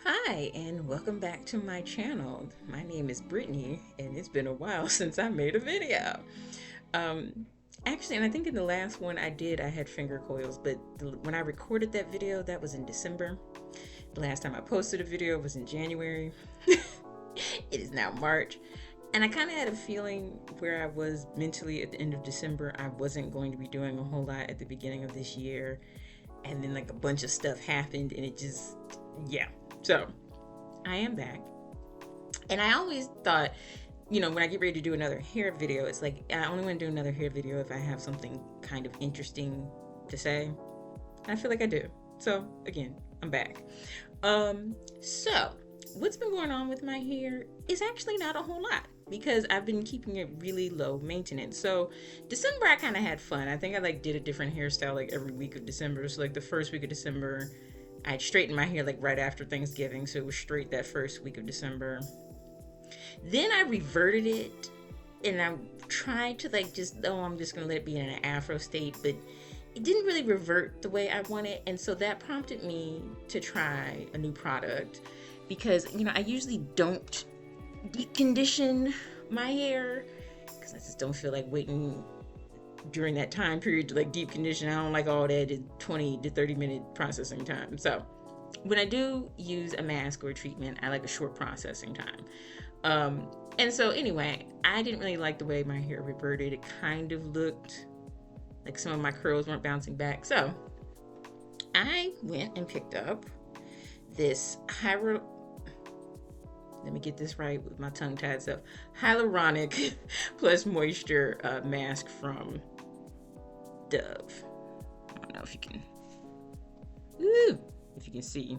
Hi, and welcome back to my channel. My name is Brittany, and it's been a while since I made a video. Um, Actually, and I think in the last one I had finger coils, but when I recorded that video, that was in December. The last time I posted a video was in January. It is now March. And I kind of had a feeling where I was mentally at the end of December, I wasn't going to be doing a whole lot at the beginning of this year. And then, like, a bunch of stuff happened, and it just, yeah. So, I am back. And I always thought, when I get ready to do another hair video, it's like I only want to do another hair video if I have something kind of interesting to say. And I feel like I do. So, again, I'm back. So what's been going on with my hair is actually not a whole lot because I've been keeping it really low maintenance. So December I kind of had fun. I think I did a different hairstyle like every week of December. So the first week of December I'd straightened my hair right after Thanksgiving, so it was straight that first week of December. Then I reverted it and I tried to I'm just gonna let it be in an afro state, but it didn't really revert the way I wanted, and so that prompted me to try a new product because I usually don't deep condition my hair because I just don't feel like waiting during that time period to deep condition. I don't like all that 20 to 30 minute processing time. So when I do use a mask or a treatment, I like a short processing time. And so anyway, I didn't really like the way my hair reverted. It kind of looked like some of my curls weren't bouncing back. So I went and picked up this let me get this right with my tongue tied stuff. Hyaluronic plus moisture mask from Dove. I don't know if you can see.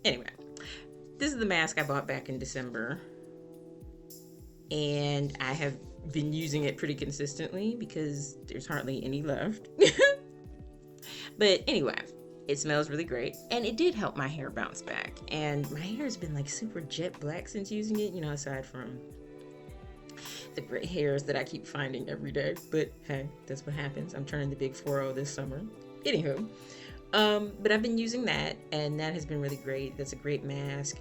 Anyway, this is the mask I bought back in December, and I have been using it pretty consistently because there's hardly any left. But anyway, it smells really great, and it did help my hair bounce back. And my hair has been super jet black since using it, aside from the gray hairs that I keep finding every day. But hey, that's what happens. I'm turning the big 4-0 this summer. Anywho, but I've been using that, and that has been really great. That's a great mask.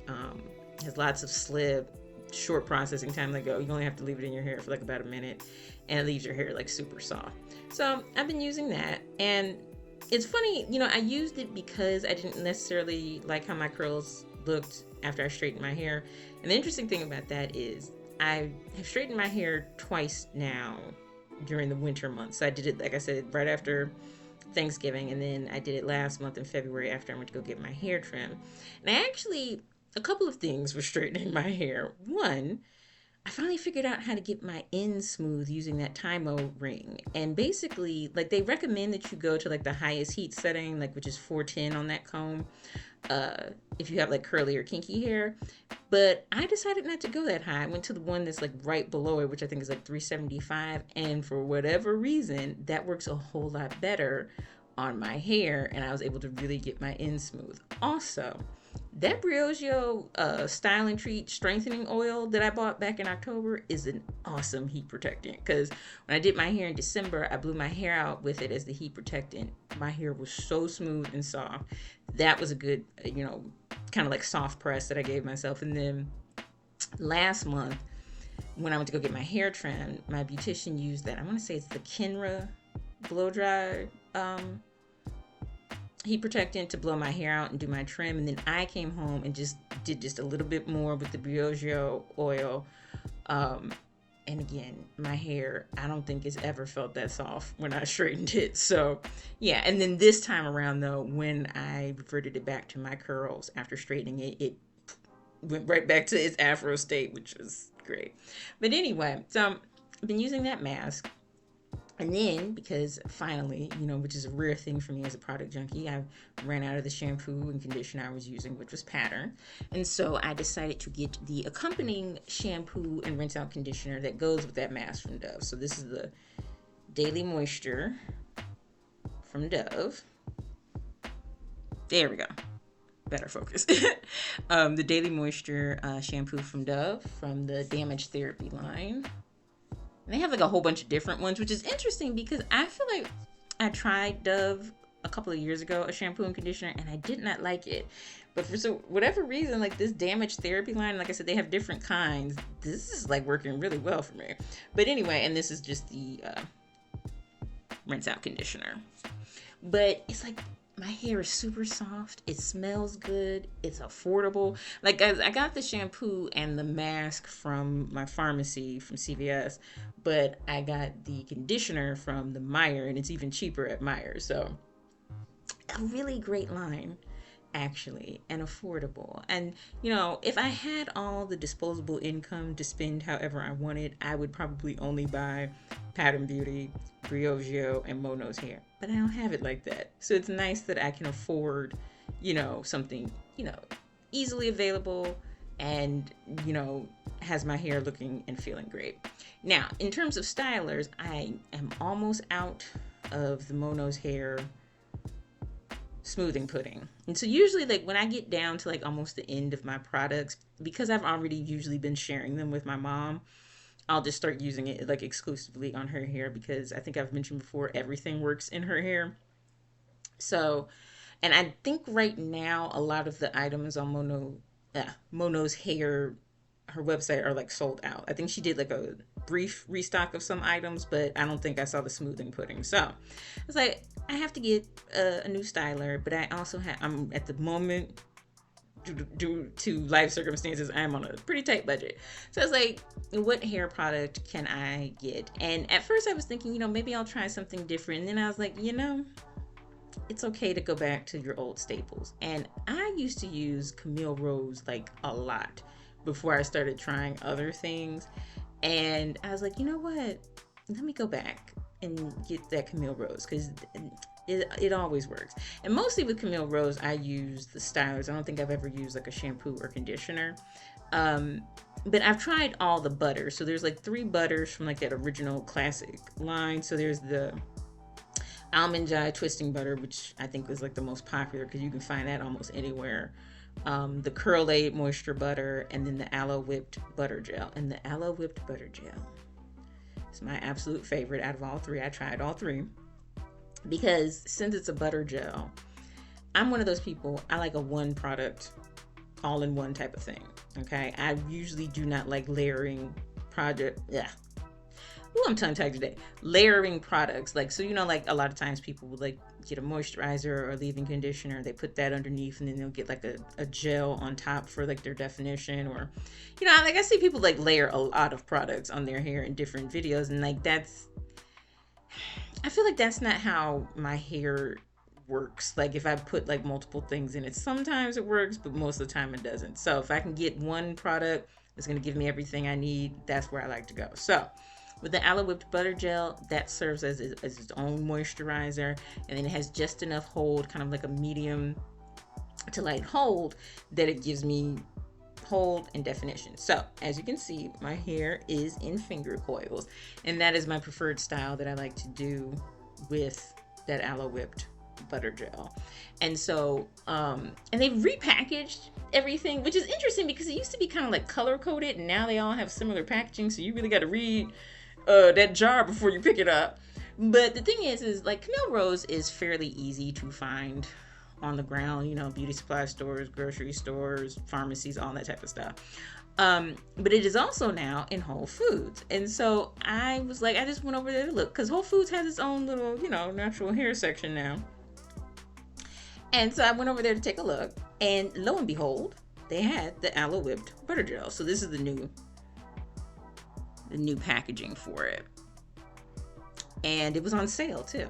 Has lots of slip, short processing time. You only have to leave it in your hair for about a minute, and it leaves your hair super soft. So I've been using that, and it's funny, I used it because I didn't necessarily like how my curls looked after I straightened my hair. And the interesting thing about that is I have straightened my hair twice now during the winter months. So I did it, like I said, right after Thanksgiving, and then I did it last month in February after I went to go get my hair trim. And a couple of things were straightening my hair. One, I finally figured out how to get my ends smooth using that Tymo ring. And basically, they recommend that you go to the highest heat setting, which is 410 on that comb, if you have curly or kinky hair. But I decided not to go that high. I went to the one that's right below it, which I think is 375. And for whatever reason, that works a whole lot better on my hair, and I was able to really get my ends smooth. Also, that Briogeo Style and Treat strengthening oil that I bought back in October is an awesome heat protectant, because when I did my hair in December, I blew my hair out with it as the heat protectant. My hair was so smooth and soft. That was a good, kind of soft press that I gave myself. And then last month, when I went to go get my hair trimmed, my beautician used that. I want to say it's the Kenra blow dry heat protectant to blow my hair out and do my trim. And then I came home and did a little bit more with the Briogeo oil. And again, my hair, I don't think it's ever felt that soft when I straightened it. So yeah. And then this time around though, when I reverted it back to my curls after straightening it, it went right back to its afro state, which was great. But anyway, so I've been using that mask. And then, because finally, which is a rare thing for me as a product junkie, I ran out of the shampoo and conditioner I was using, which was Pattern. And so I decided to get the accompanying shampoo and rinse out conditioner that goes with that mask from Dove. So this is the Daily Moisture from Dove. There we go. Better focus. The Daily Moisture shampoo from Dove from the Damage Therapy line. And they have a whole bunch of different ones, which is interesting because I feel like I tried Dove a couple of years ago a shampoo and conditioner, and I did not like it. But for whatever reason, like this damage therapy line, like I said, they have different kinds. This is like working really well for me. But anyway, and this is just the rinse out conditioner. But it's like my hair is super soft. It smells good. It's affordable. Like I got the shampoo and the mask from my pharmacy from CVS, but I got the conditioner from the Meijer, and it's even cheaper at Meijer. So a really great line, actually, and affordable. And if I had all the disposable income to spend however I wanted, I would probably only buy Pattern Beauty, Briogeo, and Mono's hair. But I don't have it like that. So it's nice that I can afford, something, easily available and, has my hair looking and feeling great. Now, in terms of stylers, I am almost out of the Mono's hair smoothing pudding. And so usually, like, when I get down to like almost the end of my products, because I've already usually been sharing them with my mom, I'll just start using it like exclusively on her hair, because I think I've mentioned before, everything works in her hair. So, and I think right now a lot of the items on Mono's hair, her website, are like sold out. I think she did like a brief restock of some items, but I don't think I saw the smoothing pudding. So I was like, I have to get a new styler, but I also I'm at the moment, due to life circumstances, I'm on a pretty tight budget. So I was like, what hair product can I get? And at first I was thinking, maybe I'll try something different. And then I was like, it's okay to go back to your old staples. And I used to use Camille Rose like a lot before I started trying other things. And I was like, you know what? Let me go back and get that Camille Rose, because it always works. And mostly with Camille Rose, I use the stylers. I don't think I've ever used like a shampoo or conditioner. But I've tried all the butters. So there's like 3 butters from like that original classic line. So there's the Almond Joy twisting butter, which I think was like the most popular because you can find that almost anywhere. The Curl Aid moisture butter, and then the Aloe Whipped butter gel. And the Aloe Whipped butter gel is my absolute favorite out of all 3. I tried all 3 because since it's a butter gel, I'm one of those people, I like a one product all in one type of thing. Okay, I usually do not like layering I'm tongue tied today. Layering products, like, so like a lot of times people would like get a moisturizer or leave-in conditioner, they put that underneath, and then they'll get like a gel on top for like their definition, or like I see people like layer a lot of products on their hair in different videos, and like I feel like that's not how my hair works. Like if I put like multiple things in it, sometimes it works, but most of the time it doesn't. So if I can get one product that's going to give me everything I need, that's where I like to go. So with the Aloe Whipped butter gel, that serves as its own moisturizer, and then it has just enough hold, kind of like a medium to light hold, that it gives me hold and definition. So as you can see, my hair is in finger coils, and that is my preferred style that I like to do with that Aloe Whipped butter gel. And so and they've repackaged everything, which is interesting because it used to be kind of like color coded, and now they all have similar packaging, so you really got to read that jar before you pick it up. But the thing is like Camille Rose is fairly easy to find on the ground, beauty supply stores, grocery stores, pharmacies, all that type of stuff. But it is also now in Whole Foods. And so I was like, I just went over there to look, because Whole Foods has its own little, natural hair section now. And so I went over there to take a look, and lo and behold, they had the Aloe Whipped butter gel. So this is the new packaging for it, and it was on sale too.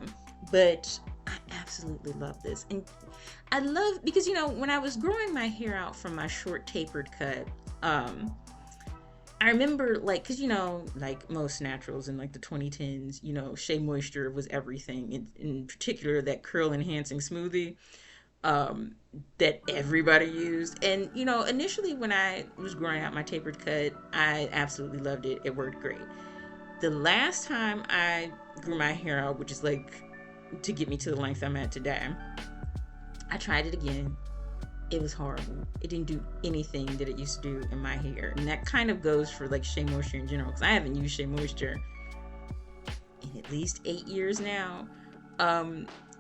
But I absolutely love this, and I love, because when I was growing my hair out from my short tapered cut, I remember like, because like most naturals in like the 2010s, Shea Moisture was everything, in particular that curl enhancing smoothie that everybody used. And initially when I was growing out my tapered cut, I absolutely loved it. It worked great. The last time I grew my hair out, which is like to get me to the length I'm at today, I tried it again. It was horrible. It didn't do anything that it used to do in my hair. And that kind of goes for like Shea Moisture in general, because I haven't used Shea Moisture in at least 8 years now.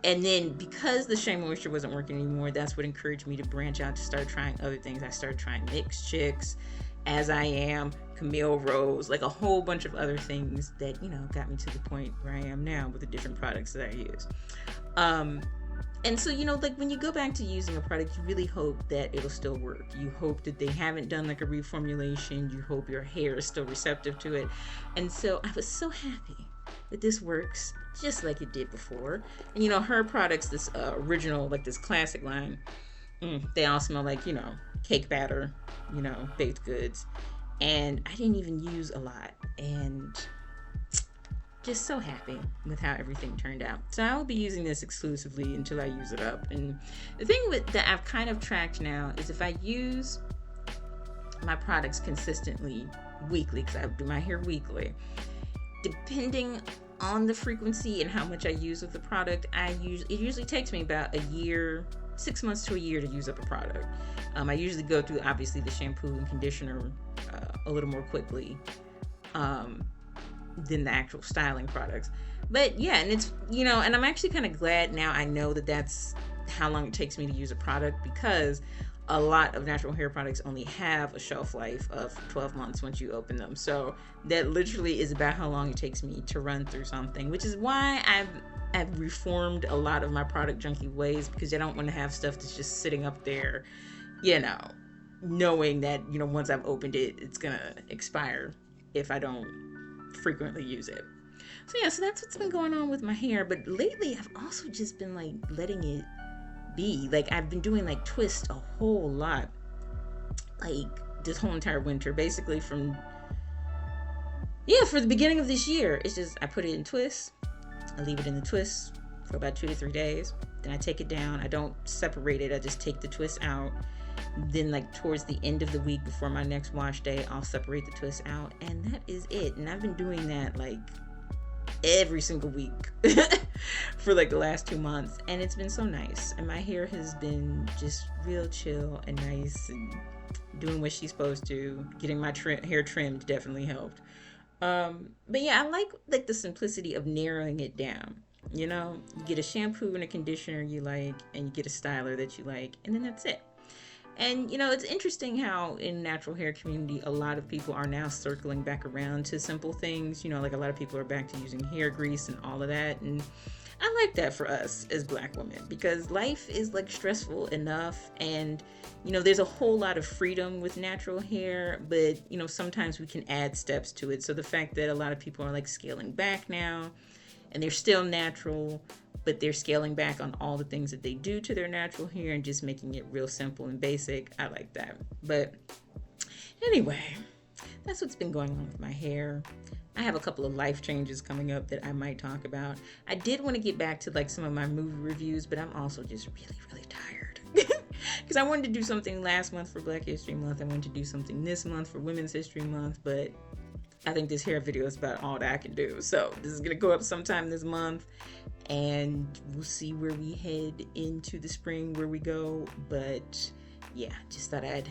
And then because the Shea Moisture wasn't working anymore, that's what encouraged me to branch out to start trying other things. I started trying Mixed Chicks, As I Am, Camille Rose, like a whole bunch of other things that, got me to the point where I am now with the different products that I use. Um, and so, like when you go back to using a product, you really hope that it'll still work. You hope that they haven't done like a reformulation. You hope your hair is still receptive to it. And so I was so happy that this works just like it did before. And her products, this original, like this classic line, they all smell like, cake batter, baked goods. And I didn't even use a lot. And just so happy with how everything turned out. So I will be using this exclusively until I use it up. And the thing that I've kind of tracked now is if I use my products consistently weekly, because I do my hair weekly, depending on the frequency and how much I use of the product, it usually takes me about a year, 6 months to a year to use up a product. I usually go through obviously the shampoo and conditioner a little more quickly than the actual styling products. But yeah, and it's, and I'm actually kind of glad now I know that that's how long it takes me to use a product, because a lot of natural hair products only have a shelf life of 12 months once you open them. So that literally is about how long it takes me to run through something, which is why I've reformed a lot of my product junkie ways, because I don't want to have stuff that's just sitting up there, knowing that, once I've opened it, it's going to expire if I don't frequently use it. So yeah, so that's what's been going on with my hair. But lately I've also just been like letting it be. Like I've been doing like twist a whole lot, like this whole entire winter, basically for the beginning of this year. It's just I put it in twist, I leave it in the twist for about 2 to 3 days, then I take it down. I don't separate it, I just take the twist out. Then like towards the end of the week before my next wash day, I'll separate the twist out, and that is it. And I've been doing that like every single week for like the last 2 months, and it's been so nice. And my hair has been just real chill and nice and doing what she's supposed to. Getting my hair trimmed definitely helped. But yeah, I like the simplicity of narrowing it down. You get a shampoo and a conditioner you like, and you get a styler that you like, and then that's it. And it's interesting how in natural hair community, a lot of people are now circling back around to simple things. Like a lot of people are back to using hair grease and all of that. And I like that for us as Black women, because life is like stressful enough, and there's a whole lot of freedom with natural hair, but sometimes we can add steps to it. So the fact that a lot of people are like scaling back now, and they're still natural, but they're scaling back on all the things that they do to their natural hair and just making it real simple and basic. I like that. But anyway, that's what's been going on with my hair. I have a couple of life changes coming up that I might talk about. I did want to get back to like some of my movie reviews, but I'm also just really, really tired. Because I wanted to do something last month for Black History Month. I wanted to do something this month for Women's History Month, but I think this hair video is about all that I can do. So this is going to go up sometime this month, and we'll see where we head into the spring, where we go. But yeah, just thought I'd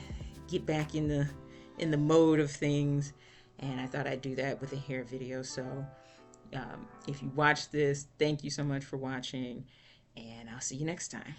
get back in the mode of things, and I thought I'd do that with a hair video. So if you watch this, thank you so much for watching, and I'll see you next time.